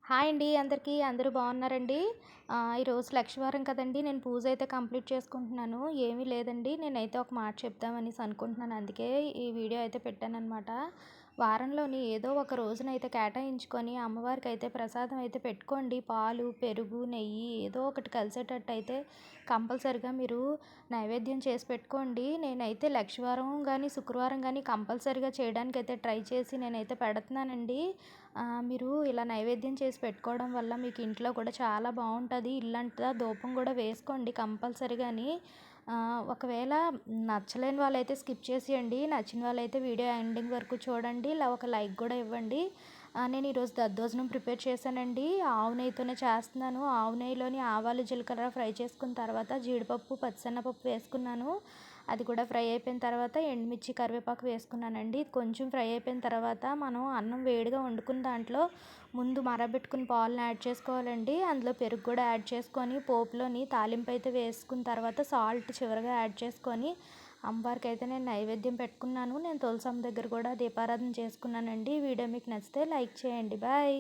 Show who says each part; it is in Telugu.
Speaker 1: హాయ్ అండి అందరికీ. అందరూ బాగున్నారండి? ఈరోజు లక్షవారం కదండీ! నేను పూజ అయితే కంప్లీట్ చేసుకుంటున్నాను. ఏమీ లేదండి. నేనైతే ఒక మాట చెప్దామనేసి అనుకుంటున్నాను. అందుకే ఈ వీడియో అయితే పెట్టాననమాట. వారంలోని ఏదో ఒక రోజునైతే కేటాయించుకొని అమ్మవారికైతే ప్రసాదం అయితే పెట్టుకోండి. పాలు, పెరుగు, నెయ్యి ఏదో ఒకటి కలిసేటట్టు అయితే కంపల్సరిగా మీరు నైవేద్యం చేసి పెట్టుకోండి. నేనైతే లక్షవారం గానీ, శుక్రవారం గానీ కంపల్సరిగా చేయడానికైతే ట్రై చేసి నేనైతే పెడుతున్నానండి. మీరు ఇలా నైవేద్యం చేసి పెట్టుకోవడం వల్ల మీకు ఇంట్లో కూడా చాలా బాగుంటుంది. ఇల్లంతా ధూపం కూడా వేసుకోండి కంపల్సరిగాని. ఒకవేళ నచ్చలేని వాళ్ళైతే స్కిప్ చేసేయండి. నచ్చిన వాళ్ళైతే వీడియో ఎండింగ్ వరకు చూడండి. ఇలా ఒక లైక్ కూడా ఇవ్వండి. నేను ఈరోజు దద్దోజనం ప్రిపేర్ చేశానండి. ఆవు నెయ్యితోనే చేస్తున్నాను. ఆవు నెయ్యిలోని ఆవాలు, జీలకర్ర ఫ్రై చేసుకున్న తర్వాత జీడిపప్పు, పచ్చిశనగపప్పు వేసుకున్నాను. అది కూడా ఫ్రై అయిపోయిన తర్వాత ఎండుమిర్చి, కరివేపాకు వేసుకున్నానండి. ఇది కొంచెం ఫ్రై అయిపోయిన తర్వాత మనం అన్నం వేడిగా వండుకున్న దాంట్లో ముందు మరగబెట్టుకుని పాలను యాడ్ చేసుకోవాలండి. అందులో పెరుగు కూడా యాడ్ చేసుకొని పోపులోని తాలింపు అయితే వేసుకున్న తర్వాత సాల్ట్ చివరిగా యాడ్ చేసుకొని అమ్మవారికి అయితే నేను నైవేద్యం పెట్టుకున్నాను. నేను తులసమ్మ దగ్గర కూడా దీపారాధన చేసుకున్నానండి. వీడియో మీకు నచ్చితే లైక్ చేయండి. బాయ్.